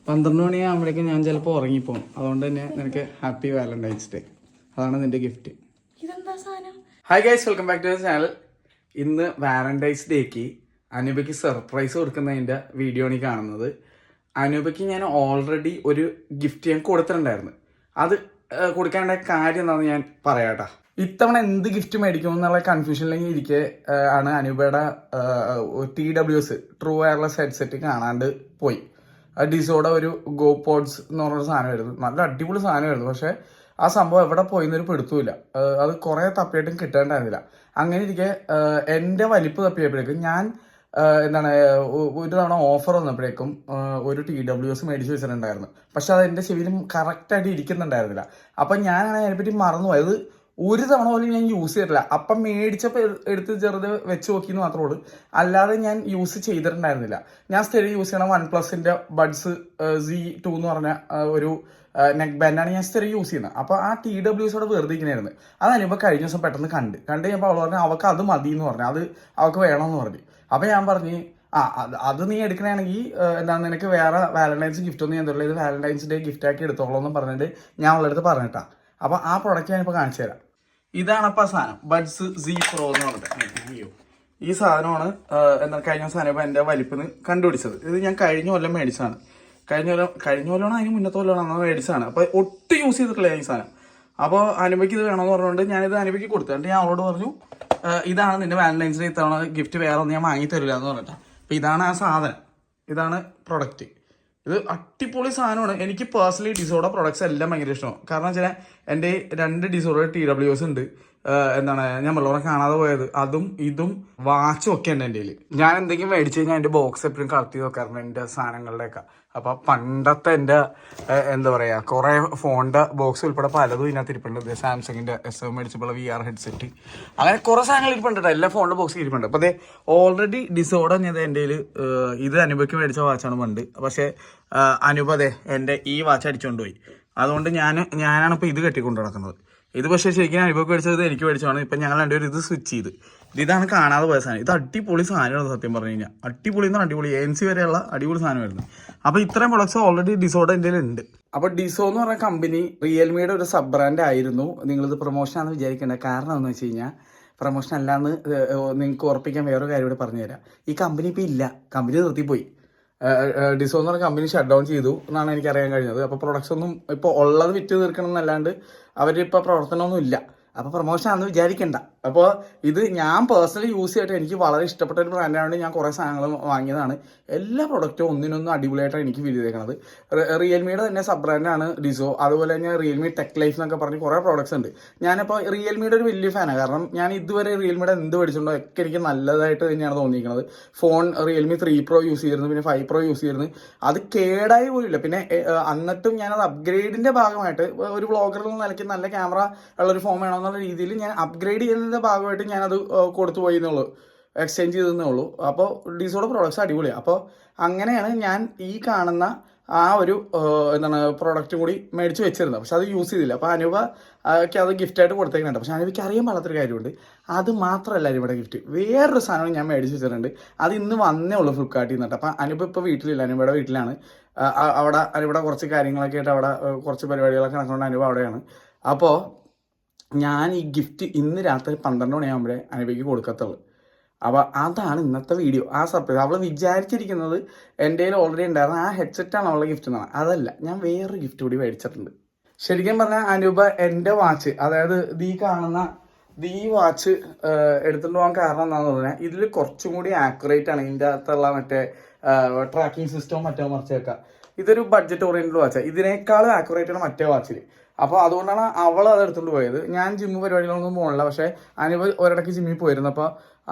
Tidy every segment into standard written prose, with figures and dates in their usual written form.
12 മണിയാകുമ്പോഴേക്കും ഞാൻ ചിലപ്പോൾ ഉറങ്ങിപ്പോകും. അതുകൊണ്ട് തന്നെ നിനക്ക് ഹാപ്പി വാലന്റൈൻസ് ഡേ. അതാണ് നിന്റെ ഗിഫ്റ്റ്. ഇതെന്താ സാധനം? Hi guys, welcome back to channel. ഇന്ന് വാലന്റൈൻസ് ഡേക്ക് അനൂപയ്ക്ക് സർപ്രൈസ് കൊടുക്കുന്നതിൻ്റെ വീഡിയോ ആണ് ഈ കാണുന്നത്. അനൂപയ്ക്ക് ഞാൻ ഓൾറെഡി ഒരു ഗിഫ്റ്റ് ഞാൻ കൊടുത്തിട്ടുണ്ടായിരുന്നു. അത് കൊടുക്കേണ്ട കാര്യം എന്താണെന്ന് ഞാൻ പറയാട്ടാ. ഇത്തവണ എന്ത് ഗിഫ്റ്റ് മേടിക്കും എന്നുള്ള കൺഫ്യൂഷനിലേക്ക് ഇരിക്കെ ആണ് അനൂപയുടെ TWS ട്രൂ വയർലെസ് ഹെഡ്സെറ്റ് കാണാണ്ട് പോയി. ഡിസോടെ ഒരു ഗോ പോഡ്സ് എന്ന് പറഞ്ഞൊരു സാധനമായിരുന്നു. നല്ല അടിപൊളി സാധനമായിരുന്നു. പക്ഷേ ആ സംഭവം എവിടെ പോയിന്നൊരു പിടുത്തുമില്ല. അത് കുറേ തപ്പിയിട്ടും കിട്ടേണ്ടായിരുന്നില്ല. അങ്ങനെ ഇരിക്കെ എൻ്റെ വലിപ്പ് തപ്പിയപ്പോഴേക്കും ഞാൻ ഒരു തവണ ഓഫർ വന്നപ്പോഴേക്കും ഒരു TWS മേടിച്ച് വെച്ചിട്ടുണ്ടായിരുന്നു. പക്ഷെ അത് എൻ്റെ ചെവിയിലും കറക്റ്റായിട്ട് ഇരിക്കുന്നുണ്ടായിരുന്നില്ല. അപ്പം ഞാനാണെങ്കിൽ അതിനെപ്പറ്റി മറന്നുപോയി. അത് ഒരു തവണ പോലും ഞാൻ യൂസ് ചെയ്തിട്ടില്ല. അപ്പം മേടിച്ചപ്പോൾ എടുത്ത് ചെറുത് വെച്ച് നോക്കിയെന്ന് മാത്രമേ ഉള്ളൂ. അല്ലാതെ ഞാൻ യൂസ് ചെയ്തിട്ടുണ്ടായിരുന്നില്ല. ഞാൻ സ്ഥിരം യൂസ് ചെയ്യണ OnePlusന്റെ ബഡ്സ് Z2 എന്ന് പറഞ്ഞ ഒരു നെക്ക് ബാൻഡാണ് ഞാൻ സ്ഥിരം യൂസ് ചെയ്യുന്നത്. അപ്പോൾ ആ TWS വെറുതെ ഇരിക്കണായിരുന്നു. അത് അനുഭവം കഴിഞ്ഞ ദിവസം പെട്ടെന്ന് കണ്ട് കഴിഞ്ഞപ്പോൾ അവൾ പറഞ്ഞു അവൾക്ക് അത് മതി എന്ന് പറഞ്ഞു. അത് അവൾക്ക് വേണമെന്ന് പറഞ്ഞു. അപ്പോൾ ഞാൻ പറഞ്ഞു അത് നീ എടുക്കണമെങ്കിൽ നിനക്ക് വേറെ വാലന്റൈൻസ് ഗിഫ്റ്റ് ഒന്നും ഞാൻ തരില്ല, ഇത് വാലന്റൈൻസ് ഡേ ഗിഫ്റ്റ് ആക്കി എടുത്തോളൂ എന്ന് പറഞ്ഞിട്ട് ഞാൻ അവളുടെ അടുത്ത് പറഞ്ഞിട്ടാ. അപ്പോൾ ആ പ്രൊഡക്റ്റ് ഞാനിപ്പോൾ കാണിച്ചു തരാം. ഇതാണ് അപ്പോൾ ആ സാധനം, ബഡ്സ് Z Pro എന്ന് പറഞ്ഞിട്ട്. അയ്യോ, ഈ സാധനമാണ് കഴിഞ്ഞ സാധനം എൻ്റെ വലിപ്പിന് കണ്ടുപിടിച്ചത്. ഇത് ഞാൻ കഴിഞ്ഞ കൊല്ലം മേടിച്ചതാണ്. കഴിഞ്ഞ കൊല്ലമാണ് അതിന് മുന്നത്തെ കൊല്ലമാണ് മേടിച്ചതാണ്. അപ്പോൾ ഒട്ടും യൂസ് ചെയ്തിട്ടില്ല ഈ സാധനം. അപ്പോൾ അനുപയ്ക്ക് ഇത് വേണമെന്ന് പറഞ്ഞുകൊണ്ട് ഞാനിത് അനുപയ്ക്ക് കൊടുത്തു. എന്നിട്ട് ഞാൻ അവളോട് പറഞ്ഞു ഇതാണ് നിന്റെ വാലന്റൈൻസ് ഡേ ഇത്തവണ ഗിഫ്റ്റ് വേറെ ഒന്നും ഞാൻ വാങ്ങി തരില്ല എന്ന് പറഞ്ഞിട്ട്. അപ്പോൾ ഇതാണ് ആ സാധനം, ഇതാണ് പ്രൊഡക്റ്റ്. ഇത് അടിപൊളി സാധനമാണ്. എനിക്ക് പേഴ്സണലി ഡിസോഡ പ്രൊഡക്ട്സ് എല്ലാം ഭയങ്കര ഇഷ്ടമാണ്. കാരണം വെച്ചാൽ എൻ്റെ 2 ഡിസോഡ TWS ഉണ്ട്. ഞാൻ വെള്ളോടെ കാണാതെ പോയത് അതും ഇതും വാച്ചും ഒക്കെ ഉണ്ട് എൻ്റെ കയ്യിൽ. ഞാൻ എന്തെങ്കിലും മേടിച്ച് കഴിഞ്ഞാൽ എൻ്റെ ബോക്സ് എപ്പോഴും കളക്ട് ചെയ്ത് വെക്കാറുണ്ട് എൻ്റെ സാധനങ്ങളുടെയൊക്കെ. അപ്പോൾ പണ്ടത്തെ എൻ്റെ കുറേ ഫോണിൻ്റെ ബോക്സ് ഉൾപ്പെടെ പലതും ഇതിനകത്ത് ഇരിപ്പുണ്ട്. സാംസങ്ങിൻ്റെ SM മേടിച്ചപ്പോൾ VR ഹെഡ്സെറ്റ്, അങ്ങനെ കുറേ സാധനങ്ങൾ ഇരിപ്പുണ്ട് കേട്ടോ. എല്ലാ ഫോണിൻ്റെ ബോക്സ് ഇരിപ്പുണ്ട്. അപ്പോൾ അതേ ഓൾറെഡി ഡിസോർഡർ ഞാൻ എൻ്റെ കയ്യിൽ ഇത് അനുപയ്ക്ക് മേടിച്ച വാച്ചാണ് പണ്ട്. പക്ഷേ അനുപ എൻ്റെ ഈ വാച്ച് അടിച്ചുകൊണ്ട് പോയി. അതുകൊണ്ട് ഞാനാണ് ഇപ്പോൾ ഇത് കെട്ടിക്കൊണ്ട് നടക്കുന്നത്. ഇത് പക്ഷേ ശരിക്കും അനുഭവം മേടിച്ചത് എനിക്ക് മേടിച്ചതാണ്. ഇപ്പം ഞങ്ങൾ രണ്ടുപേരും ഇത് സ്വിച്ച് ചെയ്ത് ഇതാണ് കാണാതെ പോയ സാധനം. ഇത് അടിപൊളി സാധനമാണ് സത്യം പറഞ്ഞു കഴിഞ്ഞാൽ. അടിപൊളി എന്ന് അടിപൊളി ANC വരെയുള്ള അടിപൊളി സാധനമായിരുന്നു. അപ്പോൾ ഇത്രയും പ്രൊഡക്ട്സ് ഓൾറെഡി ഡിസോയുടെ എൻ്റെ ഉണ്ട്. അപ്പോൾ ഡിസോ എന്ന് പറഞ്ഞ കമ്പനി റിയൽമിയുടെ ഒരു സബ് ബ്രാൻഡ് ആയിരുന്നു. നിങ്ങളിത് പ്രൊമോഷനാണെന്ന് വിചാരിക്കേണ്ട. കാരണം എന്ന് വെച്ച് കഴിഞ്ഞാൽ പ്രൊമോഷൻ അല്ലാന്ന് നിങ്ങൾക്ക് ഉറപ്പിക്കാൻ വേറൊരു കാര്യം ഇവിടെ പറഞ്ഞുതരാം. ഈ കമ്പനി ഇപ്പോൾ ഇല്ല, കമ്പനി നിർത്തിപ്പോയി. ഡിസോ എന്ന് പറഞ്ഞ കമ്പനി ഷട്ട് ഡൗൺ ചെയ്തു എന്നാണ് എനിക്ക് അറിയാൻ കഴിഞ്ഞത്. അപ്പോൾ പ്രൊഡക്ട്സ് ഒന്നും ഇപ്പോൾ ഉള്ളത് വിറ്റ് തീർക്കണം എന്നല്ലാണ്ട് അവരിപ്പോൾ പ്രവർത്തനമൊന്നും ഇല്ല. അപ്പോൾ പ്രൊമോഷൻ ആണെന്ന് വിചാരിക്കണ്ട. അപ്പോൾ ഇത് ഞാൻ പേഴ്സണലി യൂസ് ചെയ്തിട്ട് എനിക്ക് വളരെ ഇഷ്ടപ്പെട്ട ഒരു ബ്രാൻഡാണ്. ഞാൻ കുറേ സാധനങ്ങൾ വാങ്ങിയതാണ്. എല്ലാ പ്രൊഡക്റ്റും ഒന്നിനൊന്നും അടിപൊളിയായിട്ടാണ് എനിക്ക് ഫീൽ ചെയ്തേക്കുന്നത്. റിയൽമിയുടെ തന്നെ സബ് ബ്രാൻഡാണ് ഡിസോ. അതുപോലെ തന്നെ റിയൽമി ടെക് ലൈഫ് എന്നൊക്കെ പറഞ്ഞ് കുറേ പ്രോഡക്ട്സ് ഉണ്ട്. ഞാനിപ്പോൾ റിയൽമിയുടെ ഒരു വലിയ ഫാനാണ്. കാരണം ഞാൻ ഇതുവരെ റിയൽമിയുടെ എന്ത് മേടിച്ചിട്ടുണ്ടോ ഒക്കെ എനിക്ക് നല്ലതായിട്ട് തന്നെയാണ് തോന്നിയിരിക്കുന്നത്. ഫോൺ റിയൽമി 3 Pro യൂസ് ചെയ്തിരുന്നു, പിന്നെ 5 Pro യൂസ് ചെയ്തിരുന്നു. അത് കേടായി പോലില്ല. പിന്നെ എന്നിട്ടും ഞാനത് അപ്ഗ്രേഡിൻ്റെ ഭാഗമായിട്ട് ഒരു വ്ളോഗർ എന്ന നിലയ്ക്ക് നല്ല ക്യാമറ ഉള്ളൊരു ഫോൺ വേണമെന്നുള്ള രീതിയിൽ ഞാൻ അപ്ഗ്രേഡ് ചെയ്യുന്നതിൻ്റെ ഭാഗമായിട്ട് ഞാനത് കൊടുത്തു പോയി എന്നുള്ളൂ, എക്സ്ചേഞ്ച് ചെയ്തേ ഉള്ളൂ. അപ്പോൾ ഡിസോയുടെ പ്രോഡക്ട്സ് അടിപൊളിയാണ്. അപ്പോൾ അങ്ങനെയാണ് ഞാൻ ഈ കാണുന്ന ആ ഒരു പ്രോഡക്റ്റും കൂടി മേടിച്ച് വെച്ചിരുന്നത്. പക്ഷെ അത് യൂസ് ചെയ്തില്ല. അപ്പോൾ അനുപയ്ക്ക് അത് ഗിഫ്റ്റായിട്ട് കൊടുത്തേക്കുന്നുണ്ട്. പക്ഷെ അനുപയ്ക്ക് അറിയാൻ പാടാത്തൊരു കാര്യമുണ്ട്. അത് മാത്രമല്ല അനുപയുടെ ഗിഫ്റ്റ്, വേറൊരു സാധനം ഞാൻ മേടിച്ച് വെച്ചിട്ടുണ്ട്. അത് ഇന്ന് വന്നേ ഉള്ളൂ ഫ്ലിപ്കാർട്ടിൽ നിന്നിട്ട്. അപ്പോൾ അനുപ ഇപ്പോൾ വീട്ടിലില്ല, അനുപയുടെ വീട്ടിലാണ്. അവിടെ അനുപയുടെ കുറച്ച് കാര്യങ്ങളൊക്കെ ആയിട്ട് അവിടെ കുറച്ച് പരിപാടികളൊക്കെ നടക്കുന്നുണ്ട്. അനുപ അവിടെയാണ്. അപ്പോൾ ഞാൻ ഈ ഗിഫ്റ്റ് ഇന്ന് രാത്രി 12 മണിയാകുമ്പോഴേ അനുപയ്ക്ക് കൊടുക്കത്തുള്ളൂ. അപ്പോൾ അതാണ് ഇന്നത്തെ വീഡിയോ. ആ സർപ്രൈസ് അവൾ വിചാരിച്ചിരിക്കുന്നത് എൻ്റെ കയ്യിൽ ഓൾറെഡി ഉണ്ടായിരുന്ന ആ ഹെഡ്സെറ്റാണ് അവളുടെ ഗിഫ്റ്റ് എന്നാണ്. അതല്ല, ഞാൻ വേറൊരു ഗിഫ്റ്റ് കൂടി മേടിച്ചിട്ടുണ്ട്. ശരിക്കും പറഞ്ഞാൽ അനുപ എൻ്റെ വാച്ച്, അതായത് ഈ കാണുന്ന ഈ വാച്ച് എടുത്തുകൊണ്ട് പോകാൻ കാരണം എന്താണെന്ന് പറഞ്ഞാൽ ഇതിൽ കുറച്ചും കൂടി ആക്യുറേറ്റ് ആണ്. ഇതിൻ്റെ അകത്തുള്ള മറ്റേ ട്രാക്കിംഗ് സിസ്റ്റവും മറ്റോ മറിച്ചേക്കാം. ഇതൊരു ബഡ്ജറ്റ് ഓറിയൻറ്റഡ് വാച്ചാണ്. ഇതിനേക്കാളും ആക്യുറേറ്റ് ആണ് മറ്റേ വാച്ചിൽ. അപ്പോൾ അതുകൊണ്ടാണ് അവൾ അത് എടുത്തുകൊണ്ട് പോയത്. ഞാൻ ജിമ്മ് പരിപാടികളൊന്നും പോകണില്ല. പക്ഷേ അനുപ ഒരിടയ്ക്ക് ജിമ്മിൽ പോയിരുന്നു. അപ്പോൾ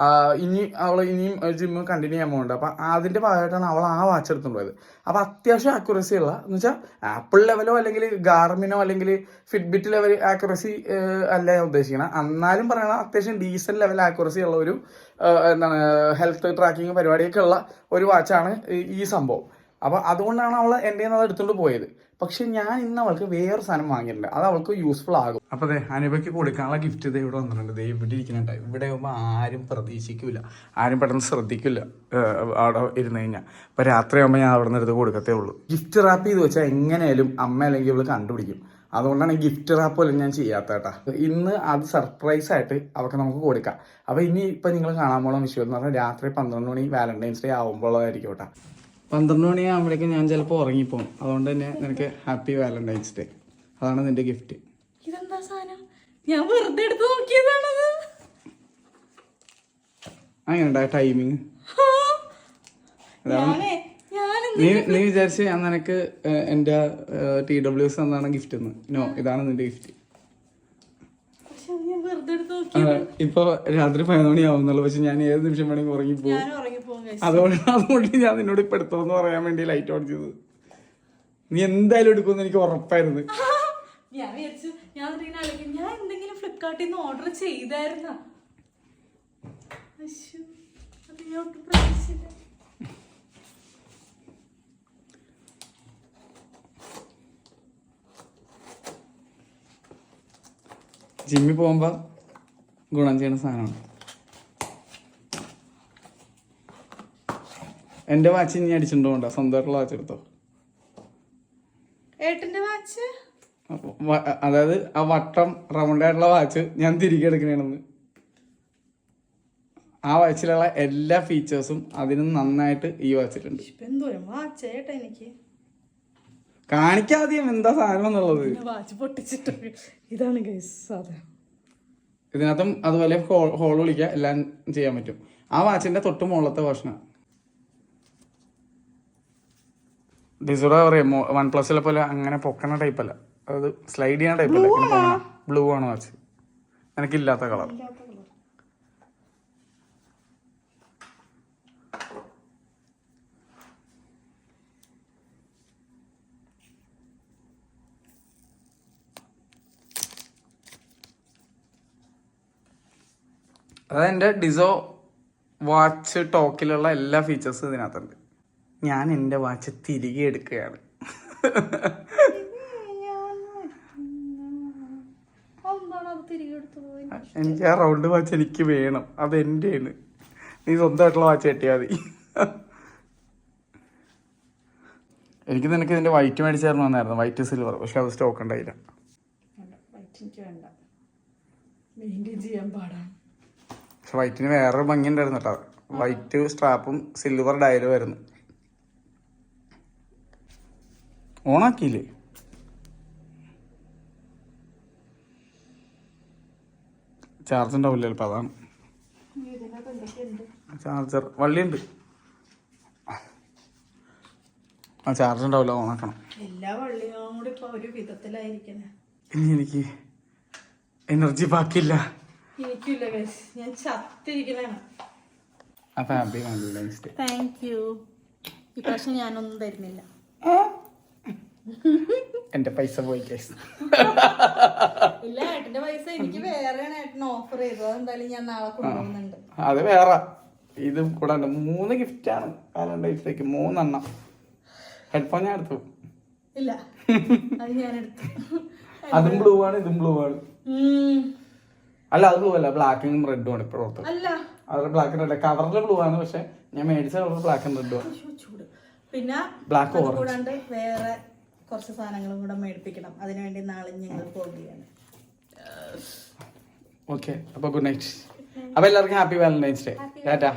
ഇനിയും ജിമ്മ് കണ്ടിന്യൂ ചെയ്യാൻ പോകുന്നുണ്ട്. അപ്പോൾ അതിൻ്റെ ഭാഗമായിട്ടാണ് അവൾ ആ വാച്ച് എടുത്തുകൊണ്ട് പോയത്. അപ്പോൾ അത്യാവശ്യം ആക്യുറസി ഉള്ള എന്ന് വെച്ചാൽ ആപ്പിൾ ലെവലോ അല്ലെങ്കിൽ ഗാർമിനോ അല്ലെങ്കിൽ ഫിറ്റ്ബിറ്റ് ലെവൽ ആക്യുറസി അല്ല ഞാൻ ഉദ്ദേശിക്കുന്നത്. എന്നാലും പറയണ അത്യാവശ്യം ഡീസൻറ്റ് ലെവൽ ആക്യുറസി ഉള്ള ഒരു ഹെൽത്ത് ട്രാക്കിങ് പരിപാടിയൊക്കെ ഉള്ള ഒരു വാച്ചാണ് ഈ സംഭവം. അപ്പോൾ അതുകൊണ്ടാണ് അവൾ എൻ്റെ അത് എടുത്തുകൊണ്ട് പോയത്. പക്ഷെ ഞാൻ ഇന്ന് അവൾക്ക് വേറൊരു സാധനം വാങ്ങിയിട്ടുണ്ട്, അത് അവൾക്ക് യൂസ്ഫുൾ ആകും. അപ്പോൾ അതെ അനുപയ്ക്ക് കൊടുക്കാനുള്ള ഗിഫ്റ്റ് ഇത് ഇവിടെ വന്നിട്ടുണ്ട്. ദേ ഇവിടെ ഇരിക്കുന്നുണ്ട്. ഇവിടെ ആകുമ്പോൾ ആരും പ്രതീക്ഷിക്കില്ല, ആരും പെട്ടെന്ന് ശ്രദ്ധിക്കില്ല അവിടെ ഇരുന്ന് കഴിഞ്ഞാൽ. അപ്പോൾ രാത്രിയാകുമ്പോൾ ഞാൻ അവിടെ നിന്ന് എടുത്ത് കൊടുക്കത്തേ ഉള്ളൂ. ഗിഫ്റ്റ് റാപ്പ് ചെയ്ത് വെച്ചാൽ എങ്ങനെയാലും അമ്മ അല്ലെങ്കിൽ ഇവൾ കണ്ടുപിടിക്കും. അതുകൊണ്ടാണ് ഈ ഗിഫ്റ്റ് റാപ്പ് പോലും ഞാൻ ചെയ്യാത്ത കേട്ടാ. ഇന്ന് അത് സർപ്രൈസായിട്ട് അവർക്ക് നമുക്ക് കൊടുക്കാം. അപ്പോൾ ഇനി ഇപ്പം നിങ്ങൾ കാണാൻ പോകണം വിഷയം എന്ന് പറഞ്ഞാൽ രാത്രി 12 മണി വാലന്റൈൻസ് ഡേ ആവുമ്പോഴായിരിക്കും കേട്ടോ. 12 മണിയാകുമ്പോഴേക്കും ഞാൻ ചിലപ്പോൾ ഉറങ്ങിപ്പോകും. അതുകൊണ്ട് തന്നെ നിനക്ക് ഹാപ്പി വാലന്റൈൻസ് ഡേ. അതാണ് നിന്റെ ഗിഫ്റ്റ്. ഇതെന്താ സാധനം? ഞാൻ വെറുതെ എടുത്ത് നോക്കിയതാണത്. അങ്ങനെയുണ്ടാ ടൈമിങ്? നീ വിചാരിച്ച് ഞാൻ നിനക്ക് എൻ്റെ TWS എന്നാണ് ഗിഫ്റ്റ് എന്ന്. നോ, ഇതാണ് നിന്റെ ഗിഫ്റ്റ്. ഇപ്പൊ രാത്രി 11 മണിയാവുന്നുള്ളൂ, പക്ഷെ ഞാൻ ഏത് നിമിഷം വേണമെങ്കിൽ ഉറങ്ങിപ്പോകും. അതുകൊണ്ട് ഞാൻ നിന്നോട് ഇപ്പൊ എടുത്തോന്ന് പറയാൻ വേണ്ടി ലൈറ്റ് ഓടിച്ചത്. നീ എന്തായാലും എടുക്കുമെന്ന് എനിക്ക് ഉറപ്പായിരുന്നു. ഞാൻ എന്തെങ്കിലും ഫ്ലിപ്കാർട്ടിൽ നിന്ന് ഓർഡർ ചെയ്തായിരുന്ന ജിമ്മിൽ പോകുമ്പോ ഗുണം ചെയ്യുന്ന സാധനമാണ്. എന്റെ വാച്ച് നീ അടിച്ചിട്ടുണ്ടോ? സ്വന്തമായിട്ടുള്ള വാച്ച് എടുത്തോ. ഏട്ടന്റെ വാച്ച്, അതായത് ആ വട്ടം റൗണ്ട് ആയിട്ടുള്ള വാച്ച് ഞാൻ തിരികെ എടുക്കണേണെന്ന്. ആ വാച്ചിലുള്ള എല്ലാ ഫീച്ചേഴ്സും അതിന് നന്നായിട്ട് ഈ വാച്ചിട്ടുണ്ട്. കാണിക്കാതെയും എന്താ സാധനം എന്നുള്ളത്. വാച്ച് പൊട്ടിച്ചിട്ട് ഇതാണ് സാധനം. ഇതിനകത്തും അതുപോലെ ഹോൾ വിളിക്കുക എല്ലാം ചെയ്യാൻ പറ്റും. ആ വാച്ചിന്റെ തൊട്ട് മുകളിലത്തെ വേർഷനാണ്. ഡിസോറ പറയാം OnePlus പോലെ അങ്ങനെ പൊക്കണ ടൈപ്പല്ല, അത് സ്ലൈഡ് ചെയ്യണ ടൈപ്പല്ല. ബ്ലൂ ആണ് വാച്ച്, എനിക്കില്ലാത്ത കളർ. അതായത് എൻ്റെ ഡിസോ വാച്ച് ടോക്കിലുള്ള എല്ലാ ഫീച്ചേഴ്സും ഇതിനകത്തുണ്ട്. ഞാൻ എൻ്റെ വാച്ച് തിരികെ എടുക്കുകയാണ്. എനിക്ക് ആ റൗണ്ട് വാച്ച് എനിക്ക് വേണം, അത് എൻ്റെയാണ്. നീ സ്വന്തമായിട്ടുള്ള വാച്ച് കെട്ടിയാൽ മതി. എനിക്ക് നിനക്ക് ഇതിൻ്റെ വൈറ്റ് മേടിച്ച് തരണം വന്നായിരുന്നു, വൈറ്റ് സിൽവർ. പക്ഷെ അത് സ്റ്റോക്ക് ഉണ്ടായില്ല. പക്ഷെ വൈറ്റിന് വേറൊരു ഭംഗി ഉണ്ടായിരുന്നു കേട്ടോ. വൈറ്റ് സ്ട്രാപ്പും സിൽവർ ഡയലും ആയിരുന്നു. ഓണാക്കിയില്ലേ? ചാർജ് ഉണ്ടാവില്ല ചിലപ്പോൾ, അതാണ്. ചാർജർ വള്ളിയുണ്ട്. ആ ചാർജ് ഉണ്ടാവില്ല, ഓണാക്കണം. ഇനി എനിക്ക് എനർജി ബാക്കിയില്ല. അപ്പൊ happy Valentine's day. Thank you. ഇപ്രാവശ്യം ഞാനൊന്നും തരുന്നില്ല. എന്റെ പൈസ പോയി. ഇല്ല, ഏട്ടന്റെ പൈസ എനിക്ക് വേറെയാണ് ഏട്ടൻ ഓഫർ ചെയ്തത്. അതെന്തായാലും ഞാൻ നാളെ കൊണ്ടുപോകുന്നുണ്ട്. അത് വേറെ, ഇത് കൂടെ 3 ഗിഫ്റ്റാണ് വാലന്റൈൻസ് ഡേക്ക്. 3 എണ്ണം. ഹെഡ്ഫോൺ ഞാൻ എടുത്തു. ഇല്ല, അത് ഞാൻ എടുത്തു. അതും ബ്ലൂ ആണ്, ഇതും ബ്ലൂ ആണ്. അല്ല, അത് ബ്ലൂ അല്ല, ബ്ലാക്കും റെഡും ആണ് ഇപ്പോഴത്തെ. അത് ബ്ലാക്ക് റെഡ് കവറിൽ ബ്ലൂ ആണ്, പക്ഷെ ഞാൻ മേടിച്ച കളർ ബ്ലാക്ക് ആൻഡ് റെഡും ആണ്. പിന്നെ ബ്ലാക്ക് കൂടാണ്ട് വേറെ കുറച്ച് സാധനങ്ങളും കൂടെ മേടിപ്പിക്കണം. അതിനുവേണ്ടി നാളെ ഞങ്ങൾ പോവുകയാണ്. ഓക്കെ, അപ്പൊ ഗുഡ് നൈറ്റ്. അപ്പൊ എല്ലാവർക്കും ഹാപ്പി വാലന്റൈൻസ് ഡേ. ടാറ്റാ.